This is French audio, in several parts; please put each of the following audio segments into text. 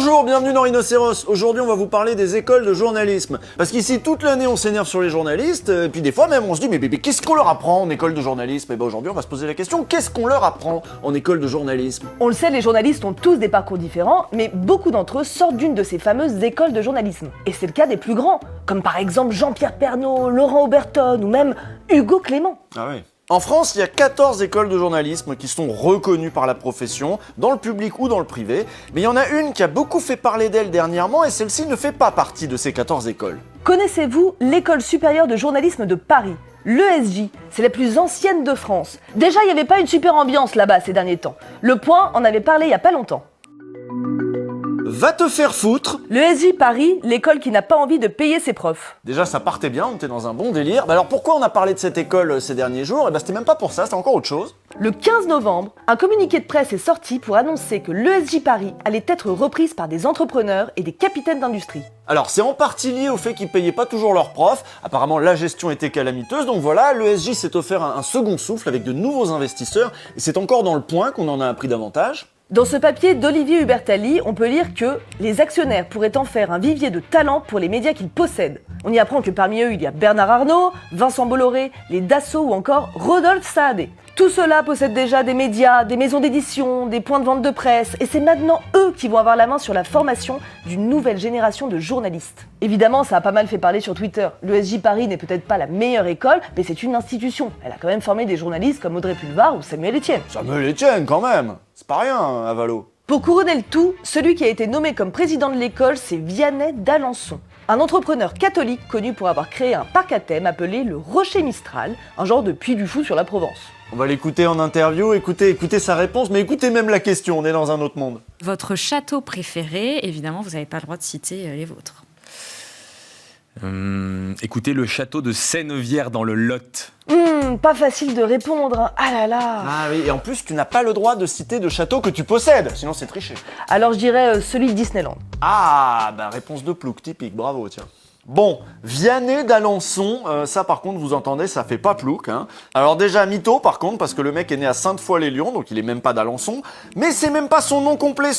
Bonjour, bienvenue dans Rhinocéros. Aujourd'hui, on va vous parler des écoles de journalisme. Parce qu'ici, toute l'année, on s'énerve sur les journalistes, et puis des fois même, on se dit, mais qu'est-ce qu'on leur apprend en école de journalisme? Et ben aujourd'hui, on va se poser la question, qu'est-ce qu'on leur apprend en école de journalisme? On le sait, les journalistes ont tous des parcours différents, mais beaucoup d'entre eux sortent d'une de ces fameuses écoles de journalisme. Et c'est le cas des plus grands, comme par exemple Jean-Pierre Pernaut, Laurent Oberton ou même Hugo Clément. Ah oui. En France, il y a 14 écoles de journalisme qui sont reconnues par la profession, dans le public ou dans le privé, mais il y en a une qui a beaucoup fait parler d'elle dernièrement et celle-ci ne fait pas partie de ces 14 écoles. Connaissez-vous l'École supérieure de journalisme de Paris? L'ESJ, c'est la plus ancienne de France. Déjà, il n'y avait pas une super ambiance là-bas ces derniers temps. Le Point en avait parlé il n'y a pas longtemps. Va te faire foutre! L'ESJ Paris, l'école qui n'a pas envie de payer ses profs. Déjà, ça partait bien, on était dans un bon délire. Alors pourquoi on a parlé de cette école ces derniers jours? Eh ben c'était même pas pour ça, c'était encore autre chose. Le 15 novembre, un communiqué de presse est sorti pour annoncer que l'ESJ Paris allait être reprise par des entrepreneurs et des capitaines d'industrie. Alors c'est en partie lié au fait qu'ils payaient pas toujours leurs profs, apparemment la gestion était calamiteuse, donc voilà, l'ESJ s'est offert un second souffle avec de nouveaux investisseurs, et c'est encore dans le Point qu'on en a appris davantage. Dans ce papier d'Olivier Hubertalli, on peut lire que les actionnaires pourraient en faire un vivier de talents pour les médias qu'ils possèdent. On y apprend que parmi eux, il y a Bernard Arnault, Vincent Bolloré, les Dassault ou encore Rodolphe Saadé. Tout cela possède déjà des médias, des maisons d'édition, des points de vente de presse, et c'est maintenant eux qui vont avoir la main sur la formation d'une nouvelle génération de journalistes. Évidemment, ça a pas mal fait parler sur Twitter. L'ESJ Paris n'est peut-être pas la meilleure école, mais c'est une institution. Elle a quand même formé des journalistes comme Audrey Pulvar ou Samuel Etienne. Samuel Etienne quand même, c'est pas rien à Valo. Pour couronner le tout, celui qui a été nommé comme président de l'école, c'est Vianney d'Alençon. Un entrepreneur catholique connu pour avoir créé un parc à thème appelé le Rocher Mistral, un genre de Puy du Fou sur la Provence. On va l'écouter en interview, écoutez sa réponse, mais écoutez même la question, on est dans un autre monde. Votre château préféré, évidemment, vous n'avez pas le droit de citer les vôtres. Écoutez, le château de Sennevières dans le Lot. Pas facile de répondre, ah là là. Ah oui, et en plus tu n'as pas le droit de citer de château que tu possèdes, sinon c'est tricher. Alors je dirais celui de Disneyland. Ah, bah réponse de plouc, typique, bravo, tiens. Bon, Vianney d'Alençon, ça par contre vous entendez, ça fait pas plouc, hein. Alors déjà mytho par contre, parce que le mec est né à Sainte-Foy-les-Lyons, donc il est même pas d'Alençon, mais c'est même pas son nom complet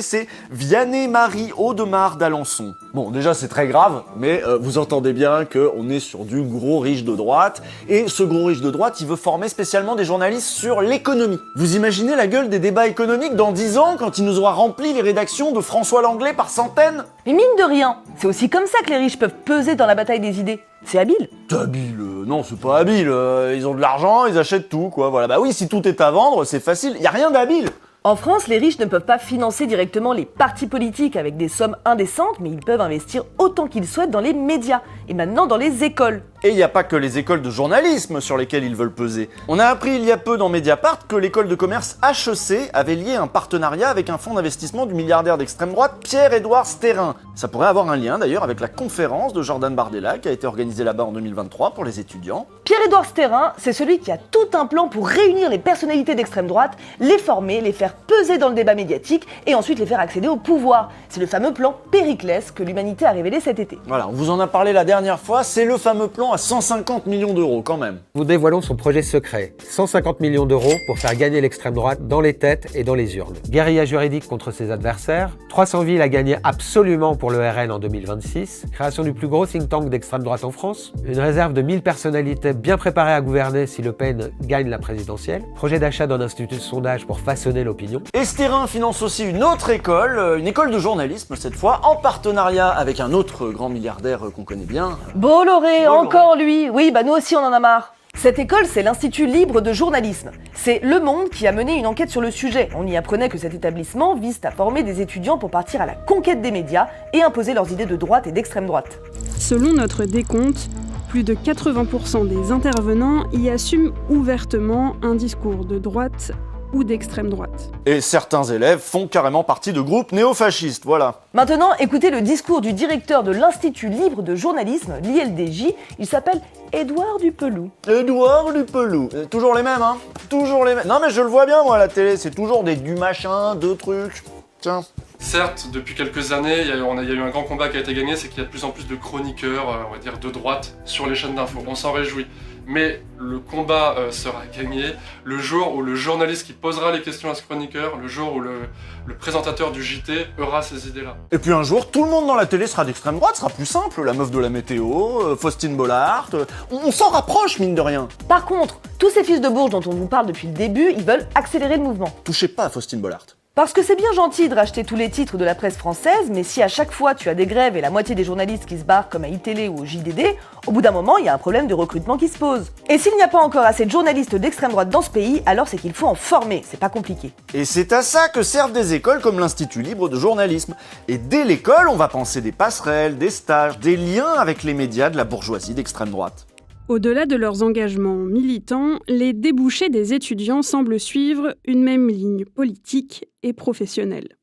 c'est Vianney Marie Audemars d'Alençon. Bon, déjà c'est très grave, mais vous entendez bien qu'on est sur du gros riche de droite, et ce gros riche de droite, il veut former spécialement des journalistes sur l'économie. Vous imaginez la gueule des débats économiques dans 10 ans, quand il nous aura rempli les rédactions de François Langlais par centaines? Mais mine de rien, c'est aussi comme ça que les riches peuvent peser dans la bataille des idées. C'est habile. C'est habile, non c'est pas habile, ils ont de l'argent, ils achètent tout quoi, voilà. Bah oui, si tout est à vendre, c'est facile, y a rien d'habile. En France, les riches ne peuvent pas financer directement les partis politiques avec des sommes indécentes, mais ils peuvent investir autant qu'ils souhaitent dans les médias, et maintenant dans les écoles. Et il n'y a pas que les écoles de journalisme sur lesquelles ils veulent peser. On a appris il y a peu dans Mediapart que l'école de commerce HEC avait lié un partenariat avec un fonds d'investissement du milliardaire d'extrême droite Pierre-Édouard Stérin. Ça pourrait avoir un lien d'ailleurs avec la conférence de Jordan Bardella qui a été organisée là-bas en 2023 pour les étudiants. Pierre-Édouard Stérin, c'est celui qui a tout un plan pour réunir les personnalités d'extrême droite, les former, les faire peser dans le débat médiatique et ensuite les faire accéder au pouvoir. C'est le fameux plan Périclès que l'humanité a révélé cet été. Voilà, on vous en a parlé la dernière fois, c'est le fameux plan à 150 millions d'euros quand même. Nous dévoilons son projet secret, 150 millions d'euros pour faire gagner l'extrême droite dans les têtes et dans les urnes. Guérilla juridique contre ses adversaires, 300 villes à gagner absolument pour le RN en 2026, création du plus gros think tank d'extrême droite en France, une réserve de 1000 personnalités bien préparées à gouverner si Le Pen gagne la présidentielle, projet d'achat d'un institut de sondage pour façonner l'opinion. Et Stérin finance aussi une autre école, une école de journalisme cette fois, en partenariat avec un autre grand milliardaire qu'on connaît bien. Bolloré, encore lui. Oui, bah nous aussi on en a marre. Cette école, c'est l'Institut libre de journalisme. C'est Le Monde qui a mené une enquête sur le sujet. On y apprenait que cet établissement vise à former des étudiants pour partir à la conquête des médias et imposer leurs idées de droite et d'extrême droite. Selon notre décompte, plus de 80% des intervenants y assument ouvertement un discours de droite ou d'extrême droite. Et certains élèves font carrément partie de groupes néofascistes, voilà. Maintenant, écoutez le discours du directeur de l'Institut libre de journalisme, l'ILDJ. Il s'appelle Édouard Dupelou. Édouard Dupelou. Toujours les mêmes, hein. Toujours les mêmes. Non mais je le vois bien moi à la télé, c'est toujours du machin, de trucs. Tiens. Certes, depuis quelques années, il y a eu un grand combat qui a été gagné, c'est qu'il y a de plus en plus de chroniqueurs, on va dire, de droite sur les chaînes d'infos. On s'en réjouit. Mais le combat sera gagné le jour où le journaliste qui posera les questions à ce chroniqueur, le jour où le présentateur du JT aura ces idées-là. Et puis un jour, tout le monde dans la télé sera d'extrême droite, ce sera plus simple. La meuf de la météo, Faustine Bollard, on s'en rapproche mine de rien. Par contre, tous ces fils de bourge dont on vous parle depuis le début, ils veulent accélérer le mouvement. Touchez pas à Faustine Bollard. Parce que c'est bien gentil de racheter tous les titres de la presse française, mais si à chaque fois tu as des grèves et la moitié des journalistes qui se barrent comme à iTélé ou au JDD, au bout d'un moment, il y a un problème de recrutement qui se pose. Et s'il n'y a pas encore assez de journalistes d'extrême droite dans ce pays, alors c'est qu'il faut en former, c'est pas compliqué. Et c'est à ça que servent des écoles comme l'Institut libre de journalisme. Et dès l'école, on va penser des passerelles, des stages, des liens avec les médias de la bourgeoisie d'extrême droite. Au-delà de leurs engagements militants, les débouchés des étudiants semblent suivre une même ligne politique et professionnelle.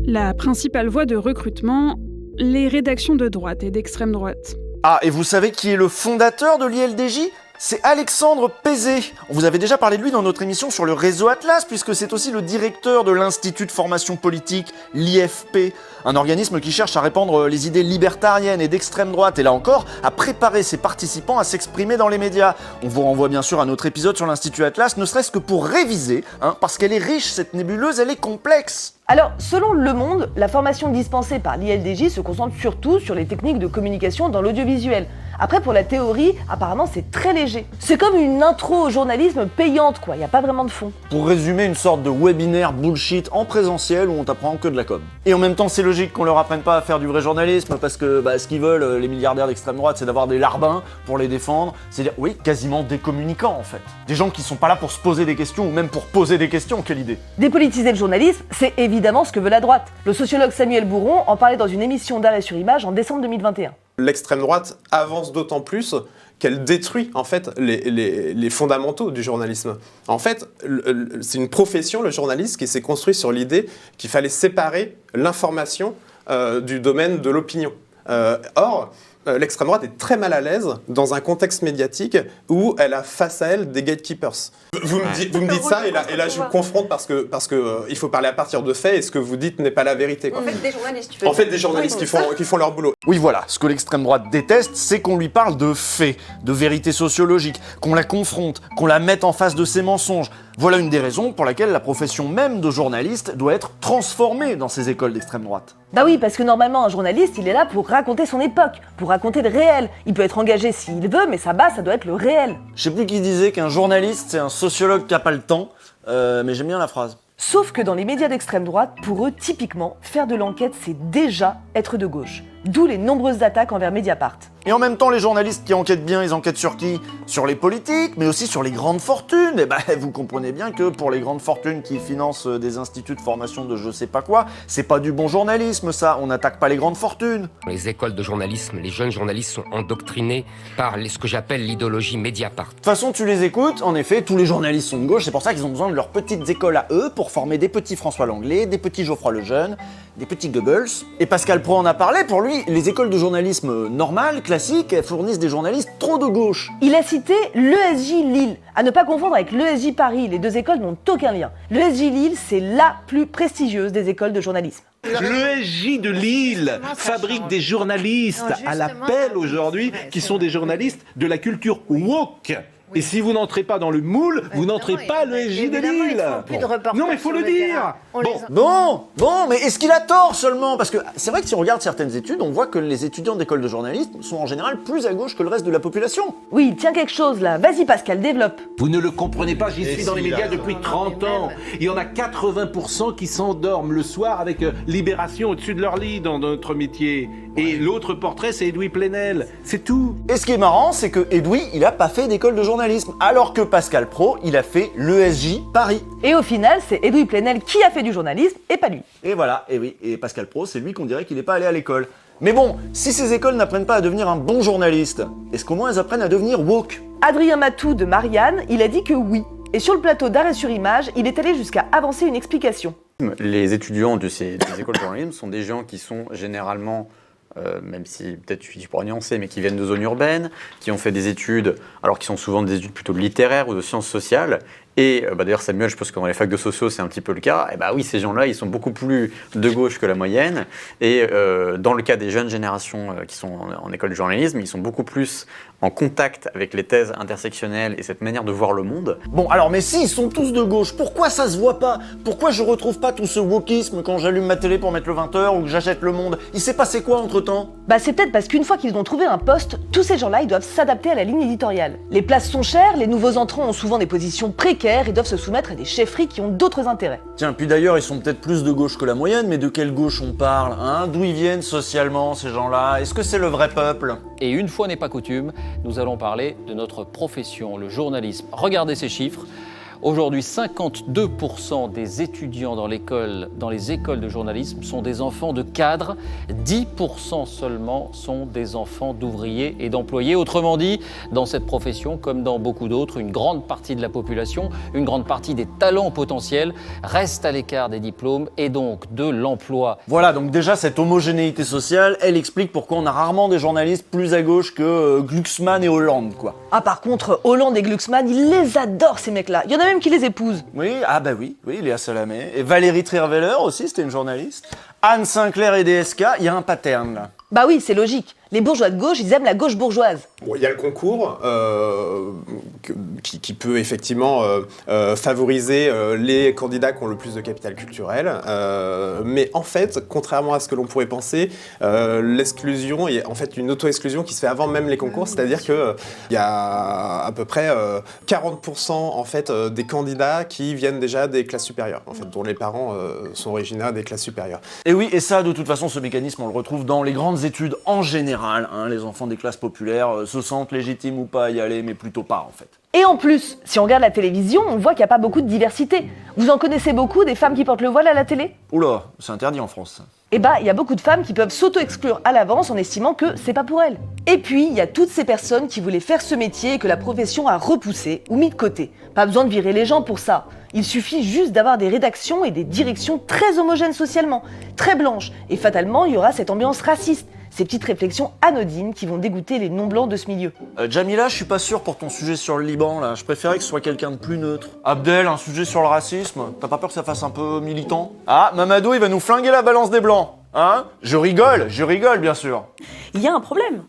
La principale voie de recrutement, les rédactions de droite et d'extrême droite. Ah, et vous savez qui est le fondateur de l'ILDJ ? C'est Alexandre Pézé. On vous avait déjà parlé de lui dans notre émission sur le réseau Atlas, puisque c'est aussi le directeur de l'Institut de formation politique, l'IFP, un organisme qui cherche à répandre les idées libertariennes et d'extrême droite, et là encore, à préparer ses participants à s'exprimer dans les médias. On vous renvoie bien sûr à notre épisode sur l'Institut Atlas, ne serait-ce que pour réviser, parce qu'elle est riche, cette nébuleuse, elle est complexe. Alors, selon Le Monde, la formation dispensée par l'ILDJ se concentre surtout sur les techniques de communication dans l'audiovisuel. Après, pour la théorie, apparemment, c'est très léger. C'est comme une intro au journalisme payante, quoi. Il n'y a pas vraiment de fond. Pour résumer, une sorte de webinaire bullshit en présentiel où on t'apprend que de la com. Et en même temps, c'est logique qu'on leur apprenne pas à faire du vrai journalisme parce que ce qu'ils veulent, les milliardaires d'extrême droite, c'est d'avoir des larbins pour les défendre. C'est-à-dire, oui, quasiment des communicants en fait. Des gens qui sont pas là pour se poser des questions ou même pour poser des questions, quelle idée. Dépolitiser le journalisme, c'est évidemment ce que veut la droite. Le sociologue Samuel Bouron en parlait dans une émission d'Arrêt sur Image en décembre 2021. L'extrême droite avance d'autant plus qu'elle détruit en fait les fondamentaux du journalisme. En fait, c'est une profession, le journaliste, qui s'est construit sur l'idée qu'il fallait séparer l'information du domaine de l'opinion. Or, l'extrême droite est très mal à l'aise dans un contexte médiatique où elle a face à elle des gatekeepers. Vous me dites ça et là je vous confronte parce que il faut parler à partir de faits et ce que vous dites n'est pas la vérité. Quoi. En fait, des journalistes, tu veux En fait, des journalistes qui font leur boulot. Oui, voilà, ce que l'extrême droite déteste, c'est qu'on lui parle de faits, de vérité sociologique, qu'on la confronte, qu'on la mette en face de ses mensonges. Voilà une des raisons pour laquelle la profession même de journaliste doit être transformée dans ces écoles d'extrême droite. Bah oui, parce que normalement, un journaliste, il est là pour raconter son époque, pour raconter le réel. Il peut être engagé s'il veut, mais sa base, ça doit être le réel. Je sais plus qui disait qu'un journaliste, c'est un sociologue qui a pas le temps, mais j'aime bien la phrase. Sauf que dans les médias d'extrême droite, pour eux, typiquement, faire de l'enquête, c'est déjà être de gauche. D'où les nombreuses attaques envers Mediapart. Et en même temps, les journalistes qui enquêtent bien, ils enquêtent sur qui ? Sur les politiques, mais aussi sur les grandes fortunes. Et vous comprenez bien que pour les grandes fortunes qui financent des instituts de formation de je sais pas quoi, c'est pas du bon journalisme ça, on n'attaque pas les grandes fortunes. Dans les écoles de journalisme, les jeunes journalistes sont endoctrinés par ce que j'appelle l'idéologie Mediapart. De toute façon, tu les écoutes, en effet, tous les journalistes sont de gauche, c'est pour ça qu'ils ont besoin de leurs petites écoles à eux pour former des petits François Langlais, des petits Geoffroy Lejeune, des petits Goebbels. Et Pascal Praud en a parlé, pour lui, les écoles de journalisme normales, classiques, elles fournissent des journalistes trop de gauche. Il a cité l'ESJ Lille, à ne pas confondre avec l'ESJ Paris, les deux écoles n'ont aucun lien. L'ESJ Lille, c'est la plus prestigieuse des écoles de journalisme. L'ESJ de Lille fabrique des journalistes à l'appel aujourd'hui qui sont des journalistes de la culture woke. Et si vous n'entrez pas dans le moule, vous n'entrez pas à l'ESJ de Lille. Non mais il faut le dire. Bon, mais est-ce qu'il a tort seulement ? Parce que c'est vrai que si on regarde certaines études, on voit que les étudiants d'école de journalisme sont en général plus à gauche que le reste de la population. Oui, il tient quelque chose là. Vas-y Pascal, développe. Vous ne le comprenez pas, j'y suis dans les médias depuis 30 ans. Il y en a 80% qui s'endorment le soir avec Libération au-dessus de leur lit dans notre métier. Et l'autre portrait, c'est Edoui Plenel. C'est tout. Et ce qui est marrant, c'est que Edoui, il a pas fait d'école de journalisme, alors que Pascal Praud, il a fait l'ESJ Paris. Et au final, c'est Edoui Plenel qui a fait du journalisme et pas lui. Et voilà, et oui, et Pascal Praud, c'est lui qu'on dirait qu'il n'est pas allé à l'école. Mais bon, si ces écoles n'apprennent pas à devenir un bon journaliste, est-ce qu'au moins elles apprennent à devenir woke ? Adrien Matou de Marianne, il a dit que oui. Et sur le plateau d'Arrêt sur Image, il est allé jusqu'à avancer une explication. Les étudiants des écoles de journalisme sont des gens qui sont généralement, même si peut-être je pourrais nuancer, mais qui viennent de zones urbaines, qui ont fait des études, alors qui sont souvent des études plutôt littéraires ou de sciences sociales, Et d'ailleurs, Samuel, je pense que dans les facs de sociaux, c'est un petit peu le cas. Et oui, ces gens-là, ils sont beaucoup plus de gauche que la moyenne. Et dans le cas des jeunes générations qui sont en école de journalisme, ils sont beaucoup plus en contact avec les thèses intersectionnelles et cette manière de voir le monde. Bon, alors, mais si, ils sont tous de gauche, pourquoi ça se voit pas? Pourquoi je retrouve pas tout ce wokisme quand j'allume ma télé pour mettre le 20h ou que j'achète Le Monde? Il s'est passé quoi entre-temps? C'est peut-être parce qu'une fois qu'ils ont trouvé un poste, tous ces gens-là, ils doivent s'adapter à la ligne éditoriale. Les places sont chères, les nouveaux entrants ont souvent des positions précaires et doivent se soumettre à des chefferies qui ont d'autres intérêts. Tiens, puis d'ailleurs, ils sont peut-être plus de gauche que la moyenne, mais de quelle gauche on parle, hein? D'où ils viennent socialement, ces gens-là? Est-ce que c'est le vrai peuple? Et une fois n'est pas coutume, nous allons parler de notre profession, le journalisme. Regardez ces chiffres. Aujourd'hui, 52% des étudiants dans les écoles de journalisme sont des enfants de cadres, 10% seulement sont des enfants d'ouvriers et d'employés. Autrement dit, dans cette profession, comme dans beaucoup d'autres, une grande partie de la population, une grande partie des talents potentiels reste à l'écart des diplômes et donc de l'emploi. Voilà, donc déjà, cette homogénéité sociale, elle explique pourquoi on a rarement des journalistes plus à gauche que Glucksmann et Hollande, quoi. Ah, par contre, Hollande et Glucksmann, ils les adorent, ces mecs-là. Il y en a même qui les épousent. Oui, oui, Léa Salamé. Et Valérie Trierweiler aussi, c'était une journaliste. Anne Sinclair et DSK, il y a un pattern là. Oui, c'est logique. Les bourgeois de gauche, ils aiment la gauche bourgeoise. Bon, il y a le concours qui peut effectivement favoriser les candidats qui ont le plus de capital culturel. Mais en fait, contrairement à ce que l'on pourrait penser, l'exclusion est en fait une auto-exclusion qui se fait avant même les concours. C'est-à-dire qu'il y a à peu près 40% en fait, des candidats qui viennent déjà des classes supérieures, en fait, dont les parents sont originaires des classes supérieures. Et oui, et ça, de toute façon, ce mécanisme, on le retrouve dans les grandes études en général. Les enfants des classes populaires se sentent légitimes ou pas à y aller, mais plutôt pas en fait. Et en plus, si on regarde la télévision, on voit qu'il n'y a pas beaucoup de diversité. Vous en connaissez beaucoup des femmes qui portent le voile à la télé? Oula, c'est interdit en France. Il y a beaucoup de femmes qui peuvent s'auto-exclure à l'avance en estimant que c'est pas pour elles. Et puis, il y a toutes ces personnes qui voulaient faire ce métier et que la profession a repoussé ou mis de côté. Pas besoin de virer les gens pour ça. Il suffit juste d'avoir des rédactions et des directions très homogènes socialement, très blanches. Et fatalement, il y aura cette ambiance raciste. Ces petites réflexions anodines qui vont dégoûter les non-blancs de ce milieu. Jamila, je suis pas sûr pour ton sujet sur le Liban, là. Je préférais que ce soit quelqu'un de plus neutre. Abdel, un sujet sur le racisme. T'as pas peur que ça fasse un peu militant? Ah, Mamadou, il va nous flinguer la balance des blancs. Hein? Je rigole bien sûr. Il y a un problème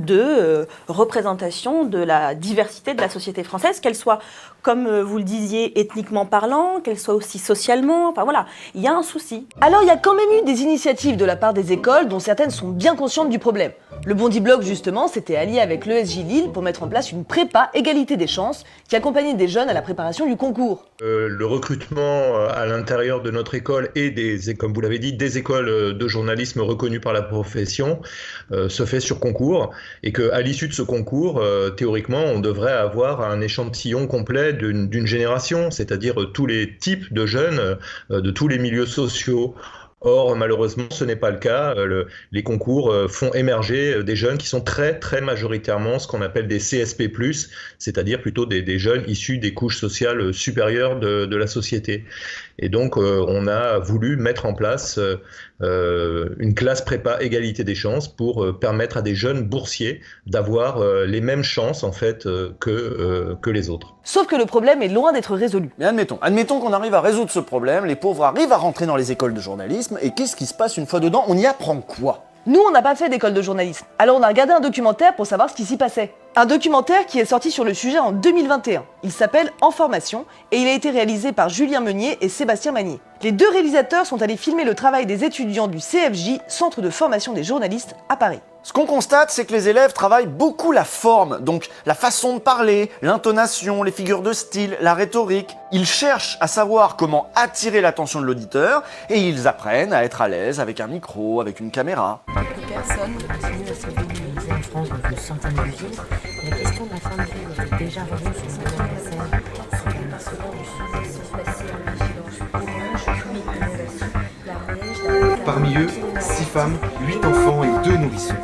de représentation de la diversité de la société française, qu'elle soit, comme vous le disiez, ethniquement parlant, qu'elle soit aussi socialement, enfin voilà, il y a un souci. Alors il y a quand même eu des initiatives de la part des écoles dont certaines sont bien conscientes du problème. Le Bondi Blog justement s'était allié avec l'ESJ Lille pour mettre en place une prépa égalité des chances qui accompagnait des jeunes à la préparation du concours. Le recrutement à l'intérieur de notre école et comme vous l'avez dit, des écoles de journalisme reconnues par la profession se fait sur concours et qu'à l'issue de ce concours, théoriquement, on devrait avoir un échantillon complet d'une génération, c'est-à-dire tous les types de jeunes de tous les milieux sociaux. Or, malheureusement, ce n'est pas le cas. Les concours font émerger des jeunes qui sont très, très majoritairement ce qu'on appelle des CSP+, c'est-à-dire plutôt des jeunes issus des couches sociales supérieures de la société. Et donc, on a voulu mettre en place une classe prépa égalité des chances pour permettre à des jeunes boursiers d'avoir les mêmes chances, en fait, que les autres. Sauf que le problème est loin d'être résolu. Mais admettons qu'on arrive à résoudre ce problème, les pauvres arrivent à rentrer dans les écoles de journalisme, et qu'est-ce qui se passe une fois dedans? On y apprend quoi? Nous, on n'a pas fait d'école de journalisme. Alors on a regardé un documentaire pour savoir ce qui s'y passait. Un documentaire qui est sorti sur le sujet en 2021. Il s'appelle En formation et il a été réalisé par Julien Meunier et Sébastien Magnier. Les deux réalisateurs sont allés filmer le travail des étudiants du CFJ, Centre de formation des journalistes, à Paris. Ce qu'on constate, c'est que les élèves travaillent beaucoup la forme, donc la façon de parler, l'intonation, les figures de style, la rhétorique. Ils cherchent à savoir comment attirer l'attention de l'auditeur et ils apprennent à être à l'aise avec un micro, avec une caméra. Les personnes continuent à se démobiliser en France dans une centaine de villes. La question de la fin de vie est déjà revenue sur son anniversaire. Parmi eux, 6 femmes, 8 enfants et 2 nourrissons.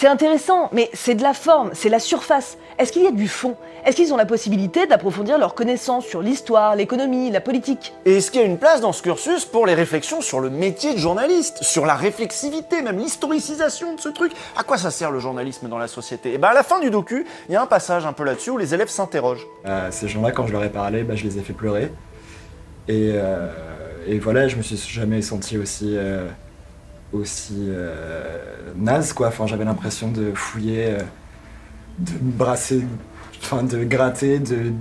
C'est intéressant, mais c'est de la forme, c'est la surface. Est-ce qu'il y a du fond? Est-ce qu'ils ont la possibilité d'approfondir leurs connaissances sur l'histoire, l'économie, la politique? Et est-ce qu'il y a une place dans ce cursus pour les réflexions sur le métier de journaliste, sur la réflexivité, même l'historicisation de ce truc? À quoi ça sert le journalisme dans la société? Et ben à la fin du docu, il y a un passage un peu là-dessus où les élèves s'interrogent. Ces gens-là, quand je leur ai parlé, je les ai fait pleurer. Et voilà, je me suis jamais senti aussi naze, quoi. Enfin, j'avais l'impression de fouiller, de me brasser, enfin de gratter, de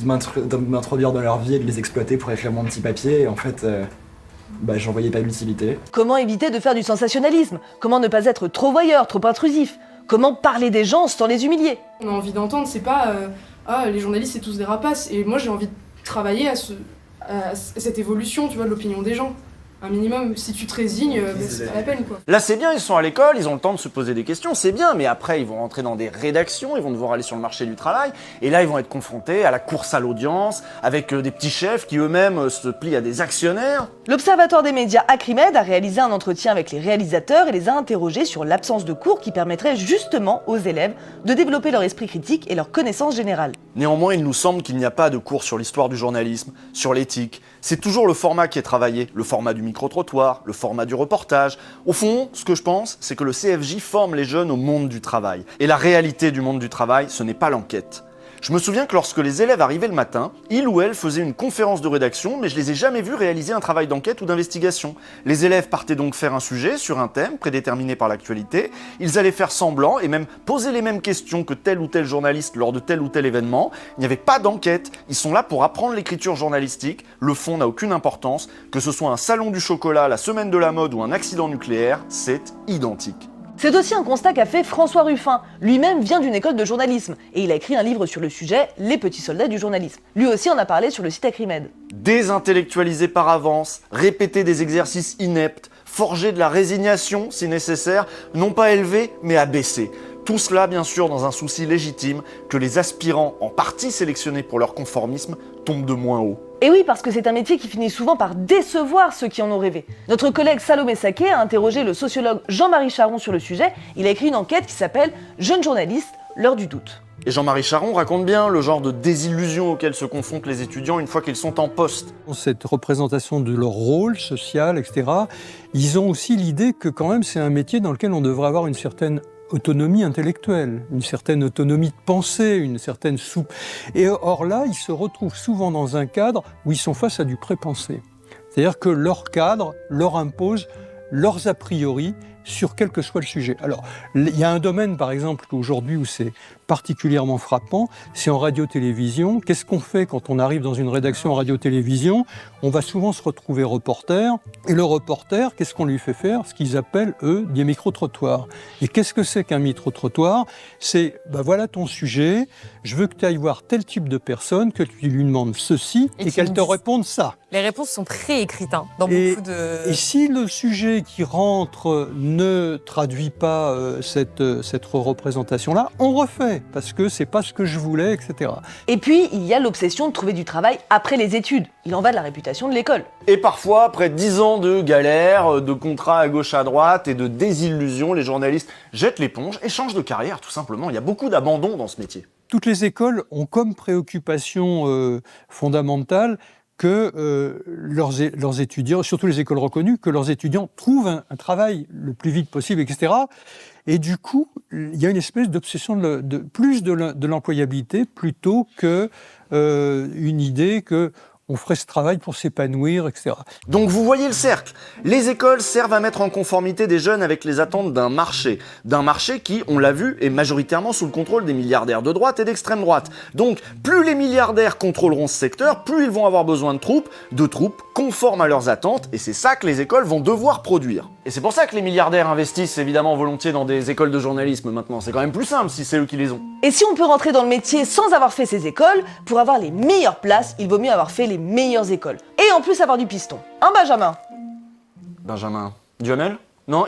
m'introduire dans leur vie et de les exploiter pour écrire mon petit papier. Et en fait, j'en voyais pas l'utilité. Comment éviter de faire du sensationnalisme? Comment ne pas être trop voyeur, trop intrusif? Comment parler des gens sans les humilier? On a envie d'entendre, c'est pas les journalistes c'est tous des rapaces. Et moi j'ai envie de travailler à cette évolution, tu vois, de l'opinion des gens. Un minimum, si tu te résignes, c'est pas la peine, quoi. Là, c'est bien, ils sont à l'école, ils ont le temps de se poser des questions, c'est bien, mais après, ils vont rentrer dans des rédactions, ils vont devoir aller sur le marché du travail, et là, ils vont être confrontés à la course à l'audience, avec des petits chefs qui eux-mêmes se plient à des actionnaires. L'Observatoire des médias Acrimed a réalisé un entretien avec les réalisateurs et les a interrogés sur l'absence de cours qui permettrait justement aux élèves de développer leur esprit critique et leur connaissance générale. Néanmoins, il nous semble qu'il n'y a pas de cours sur l'histoire du journalisme, sur l'éthique. C'est toujours le format qui est travaillé, le format du micro-trottoir, le format du reportage. Au fond, ce que je pense, c'est que le CFJ forme les jeunes au monde du travail. Et la réalité du monde du travail, ce n'est pas l'enquête. Je me souviens que lorsque les élèves arrivaient le matin, ils ou elles faisaient une conférence de rédaction, mais je les ai jamais vus réaliser un travail d'enquête ou d'investigation. Les élèves partaient donc faire un sujet sur un thème prédéterminé par l'actualité, ils allaient faire semblant et même poser les mêmes questions que tel ou tel journaliste lors de tel ou tel événement. Il n'y avait pas d'enquête, ils sont là pour apprendre l'écriture journalistique, le fond n'a aucune importance, que ce soit un salon du chocolat, la semaine de la mode ou un accident nucléaire, c'est identique. C'est aussi un constat qu'a fait François Ruffin. Lui-même vient d'une école de journalisme et il a écrit un livre sur le sujet, Les petits soldats du journalisme. Lui aussi en a parlé sur le site Acrimed. Désintellectualiser par avance, répéter des exercices ineptes, forger de la résignation si nécessaire, non pas élever mais abaisser. Tout cela bien sûr dans un souci légitime que les aspirants, en partie sélectionnés pour leur conformisme, tombent de moins haut. Et oui, parce que c'est un métier qui finit souvent par décevoir ceux qui en ont rêvé. Notre collègue Salomé Saké a interrogé le sociologue Jean-Marie Charon sur le sujet. Il a écrit une enquête qui s'appelle « Jeunes journalistes, l'heure du doute ». Et Jean-Marie Charon raconte bien le genre de désillusion auquel se confrontent les étudiants une fois qu'ils sont en poste. Cette représentation de leur rôle social, etc., ils ont aussi l'idée que quand même c'est un métier dans lequel on devrait avoir une certaine autonomie intellectuelle, une certaine autonomie de pensée, une certaine soupe. Et or là, ils se retrouvent souvent dans un cadre où ils sont face à du pré-pensé. C'est-à-dire que leur cadre leur impose leurs a priori sur quel que soit le sujet. Alors, il y a un domaine, par exemple, aujourd'hui où c'est particulièrement frappant, c'est en radio-télévision. Qu'est-ce qu'on fait quand on arrive dans une rédaction en radio-télévision? On va souvent se retrouver reporter, et le reporter, qu'est-ce qu'on lui fait faire? Ce qu'ils appellent, eux, des micro-trottoirs. Et qu'est-ce que c'est qu'un micro-trottoir? C'est, voilà ton sujet, je veux que tu ailles voir tel type de personne, que tu lui demandes ceci, et qu'elle te réponde ça. Les réponses sont préécrites dans beaucoup de... Et si le sujet qui rentre ne traduit pas cette représentation-là, on refait, parce que c'est pas ce que je voulais, etc. Et puis, il y a l'obsession de trouver du travail après les études. Il en va de la réputation de l'école. Et parfois, après 10 ans de galère, de contrats à gauche à droite et de désillusion, les journalistes jettent l'éponge et changent de carrière, tout simplement. Il y a beaucoup d'abandon dans ce métier. Toutes les écoles ont comme préoccupation fondamentale que leurs étudiants, surtout les écoles reconnues, que leurs étudiants trouvent un travail le plus vite possible, etc. Et du coup, il y a une espèce d'obsession de l'employabilité plutôt que une idée que on ferait ce travail pour s'épanouir, etc. Donc vous voyez le cercle. Les écoles servent à mettre en conformité des jeunes avec les attentes d'un marché qui, on l'a vu, est majoritairement sous le contrôle des milliardaires de droite et d'extrême droite. Donc plus les milliardaires contrôleront ce secteur, plus ils vont avoir besoin de troupes conformes à leurs attentes, et c'est ça que les écoles vont devoir produire. Et c'est pour ça que les milliardaires investissent évidemment volontiers dans des écoles de journalisme maintenant. C'est quand même plus simple si c'est eux qui les ont. Et si on peut rentrer dans le métier sans avoir fait ces écoles, pour avoir les meilleures places, il vaut mieux avoir fait les meilleures écoles. Et en plus avoir du piston. Hein, Benjamin? Benjamin Duhamel? Non,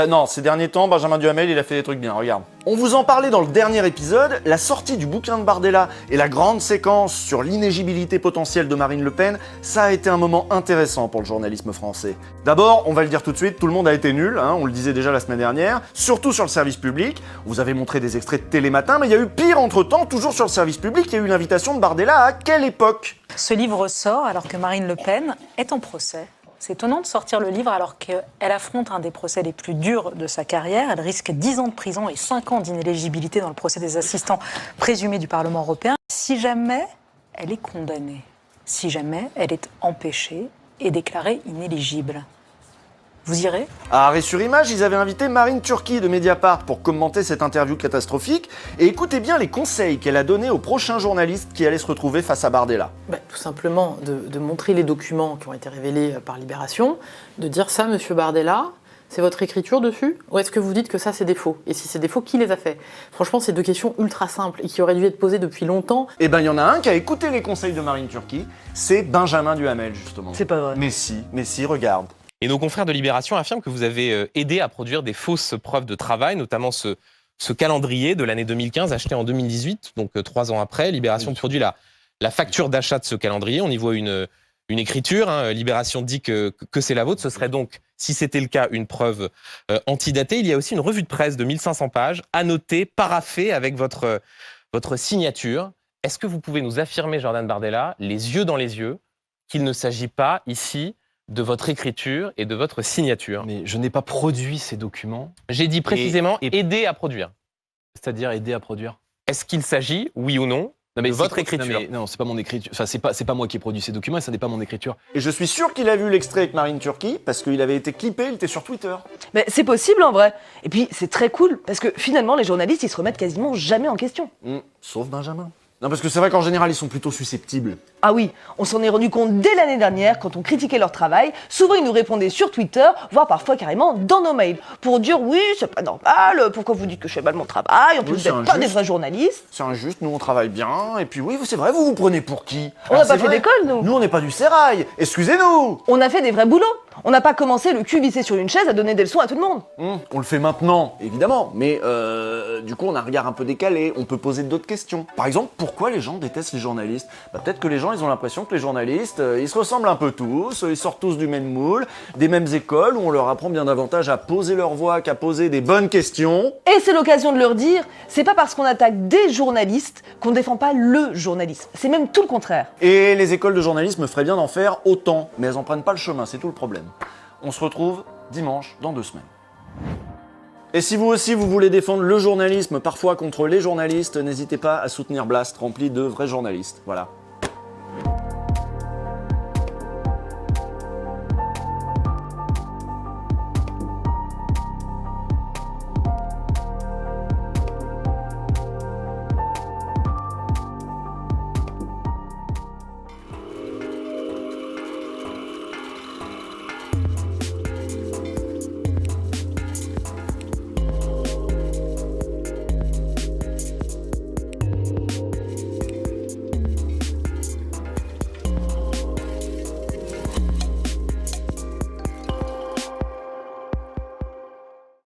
non, ces derniers temps, Benjamin Duhamel, il a fait des trucs bien, regarde. On vous en parlait dans le dernier épisode, la sortie du bouquin de Bardella et la grande séquence sur l'inéligibilité potentielle de Marine Le Pen, ça a été un moment intéressant pour le journalisme français. D'abord, on va le dire tout de suite, tout le monde a été nul, hein, on le disait déjà la semaine dernière, surtout sur le service public. Vous avez montré des extraits de Télématin, mais il y a eu pire entre-temps, toujours sur le service public, il y a eu l'invitation de Bardella à quelle époque? Ce livre sort alors que Marine Le Pen est en procès. C'est étonnant de sortir le livre alors qu'elle affronte un des procès les plus durs de sa carrière. Elle risque 10 ans de prison et 5 ans d'inéligibilité dans le procès des assistants présumés du Parlement européen. Si jamais elle est condamnée, si jamais elle est empêchée et déclarée inéligible, vous irez? À Arrêt sur Image, ils avaient invité Marine Turki de Mediapart pour commenter cette interview catastrophique. Et écoutez bien les conseils qu'elle a donnés aux prochains journalistes qui allaient se retrouver face à Bardella. Tout simplement de montrer les documents qui ont été révélés par Libération, de dire ça, monsieur Bardella, c'est votre écriture dessus? Ou est-ce que vous dites que ça, c'est des faux? Et si c'est des faux, qui les a fait? Franchement, c'est deux questions ultra simples et qui auraient dû être posées depuis longtemps. Eh ben, il y en a un qui a écouté les conseils de Marine Turki, c'est Benjamin Duhamel, justement. C'est pas vrai. Mais si, regarde. Et nos confrères de Libération affirment que vous avez aidé à produire des fausses preuves de travail, notamment ce calendrier de l'année 2015 acheté en 2018, donc 3 ans après. Libération produit la facture d'achat de ce calendrier. On y voit une écriture. Hein. Libération dit que c'est la vôtre. Ce serait donc, si c'était le cas, une preuve antidatée. Il y a aussi une revue de presse de 1500 pages, annotée, paraphée avec votre signature. Est-ce que vous pouvez nous affirmer, Jordan Bardella, les yeux dans les yeux, qu'il ne s'agit pas ici de votre écriture et de votre signature? Mais je n'ai pas produit ces documents. J'ai dit précisément aider à produire. C'est-à-dire aider à produire. Est-ce qu'il s'agit, oui ou non, de votre écriture? Non, c'est pas mon écriture. Enfin, c'est pas moi qui ai produit ces documents et ça n'est pas mon écriture. Et je suis sûr qu'il a vu l'extrait avec Marine Turki parce qu'il avait été clippé, il était sur Twitter. Mais c'est possible en vrai. Et puis c'est très cool parce que finalement les journalistes ils se remettent quasiment jamais en question. Sauf Benjamin. Non, parce que c'est vrai qu'en général, ils sont plutôt susceptibles. Ah oui, on s'en est rendu compte dès l'année dernière quand on critiquait leur travail. Souvent, ils nous répondaient sur Twitter, voire parfois carrément dans nos mails, pour dire oui, c'est pas normal, pourquoi vous dites que je fais mal mon travail, en plus vous n'êtes pas des vrais journalistes. C'est injuste, nous on travaille bien, et puis oui, c'est vrai, vous vous prenez pour qui? On n'a pas fait d'école, nous. Nous on n'est pas du sérail, excusez-nous. On a fait des vrais boulots. On n'a pas commencé le cul vissé sur une chaise à donner des leçons à tout le monde. On le fait maintenant, évidemment, mais du coup on a un regard un peu décalé, on peut poser d'autres questions. Par exemple, pourquoi les gens détestent les journalistes? Peut-être que les gens ils ont l'impression que les journalistes, ils se ressemblent un peu tous, ils sortent tous du même moule, des mêmes écoles où on leur apprend bien davantage à poser leur voix qu'à poser des bonnes questions. Et c'est l'occasion de leur dire, c'est pas parce qu'on attaque des journalistes qu'on défend pas le journalisme. C'est même tout le contraire. Et les écoles de journalisme feraient bien d'en faire autant, mais elles en prennent pas le chemin, c'est tout le problème. On se retrouve dimanche dans 2 semaines. Et si vous aussi vous voulez défendre le journalisme, parfois contre les journalistes, n'hésitez pas à soutenir Blast, rempli de vrais journalistes. Voilà.